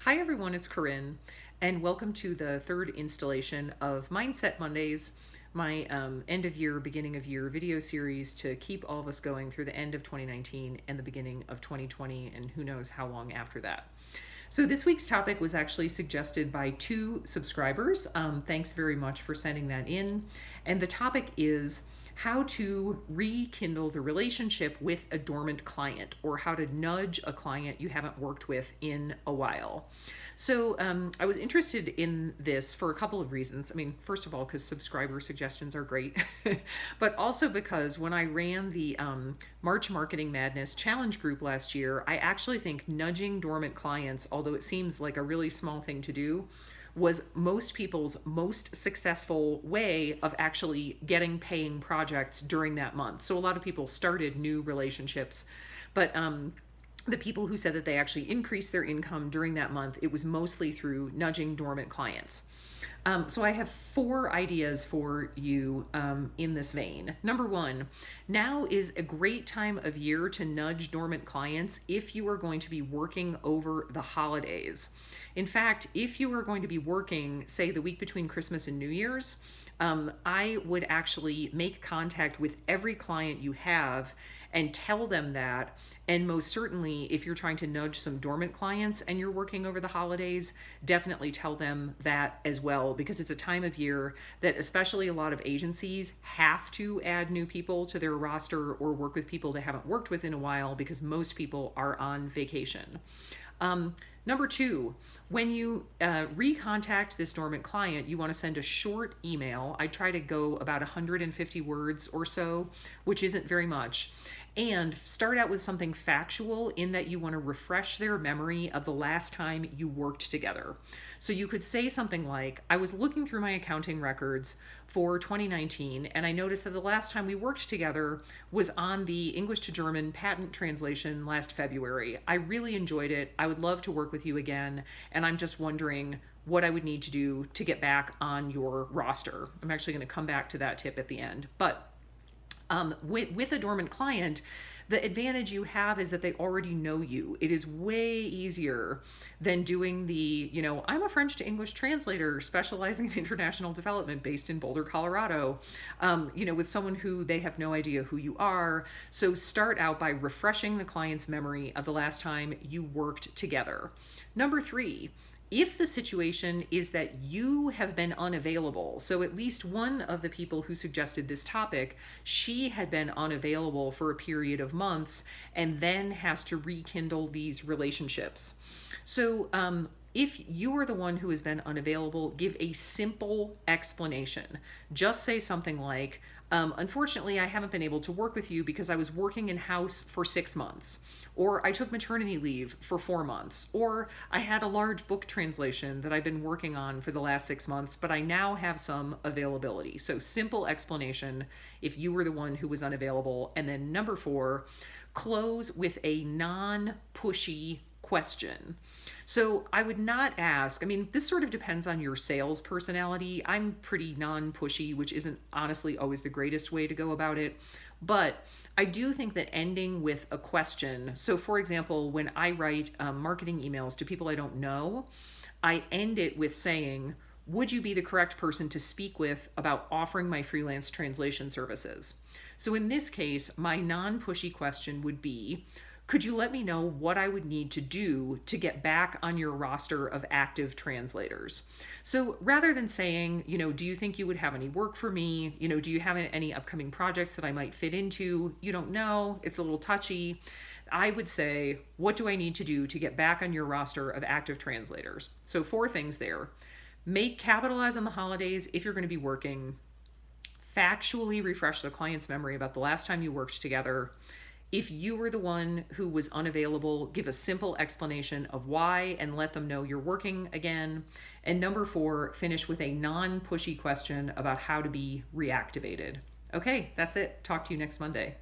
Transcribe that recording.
Hi everyone, it's Corinne, and welcome to the third installation of Mindset Mondays, my end of year, beginning of year video series to keep all of us going through the end of 2019 and the beginning of 2020, and who knows how long after that. So this week's topic was actually suggested by two subscribers. Thanks very much for sending that in. And the topic is how to rekindle the relationship with a dormant client, or how to nudge a client you haven't worked with in a while. So I was interested in this for a couple of reasons. I mean, first of all, because subscriber suggestions are great, but also because when I ran the March Marketing Madness Challenge group last year, I actually think nudging dormant clients, although it seems like a really small thing to do, was most people's most successful way of actually getting paying projects during that month. So a lot of people started new relationships, but the people who said that they actually increased their income during that month, it was mostly through nudging dormant clients. So I have 4 ideas for you in this vein. Number 1, now is a great time of year to nudge dormant clients if you are going to be working over the holidays. In fact, if you are going to be working, say, the week between Christmas and New Year's, I would actually make contact with every client you have and tell them that. And most certainly, if you're trying to nudge some dormant clients and you're working over the holidays, definitely tell them that as well, because it's a time of year that especially a lot of agencies have to add new people to their roster or work with people they haven't worked with in a while because most people are on vacation. Number 2, when you recontact this dormant client, you want to send a short email. I try to go about 150 words or so, which isn't very much. And start out with something factual in that you want to refresh their memory of the last time you worked together. So you could say something like, I was looking through my accounting records for 2019, and I noticed that the last time we worked together was on the English to German patent translation last February. I really enjoyed it. I would love to work with you again, and I'm just wondering what I would need to do to get back on your roster. I'm actually going to come back to that tip at the end. But with a dormant client, the advantage you have is that they already know you. It is way easier than doing the, I'm a French to English translator specializing in international development based in Boulder, Colorado, with someone who they have no idea who you are. So start out by refreshing the client's memory of the last time you worked together. Number 3, if the situation is that you have been unavailable, so at least one of the people who suggested this topic, she had been unavailable for a period of months and then has to rekindle these relationships. So if you are the one who has been unavailable, give a simple explanation. Just say something like, unfortunately, I haven't been able to work with you because I was working in-house for 6 months, or I took maternity leave for 4 months, or I had a large book translation that I've been working on for the last 6 months, but I now have some availability. So simple explanation if you were the one who was unavailable. And then number 4, close with a non-pushy question. So I would not ask, this sort of depends on your sales personality. I'm pretty non-pushy, which isn't honestly always the greatest way to go about it. But I do think that ending with a question, so for example, when I write marketing emails to people I don't know, I end it with saying, would you be the correct person to speak with about offering my freelance translation services? So in this case, my non-pushy question would be, could you let me know what I would need to do to get back on your roster of active translators? So rather than saying, do you think you would have any work for me? Do you have any upcoming projects that I might fit into? You don't know, it's a little touchy. I would say, what do I need to do to get back on your roster of active translators? So 4 things there. Capitalize on the holidays if you're going to be working. Factually refresh the client's memory about the last time you worked together. If you were the one who was unavailable, give a simple explanation of why and let them know you're working again. And number 4, finish with a non-pushy question about how to be reactivated. Okay, that's it. Talk to you next Monday.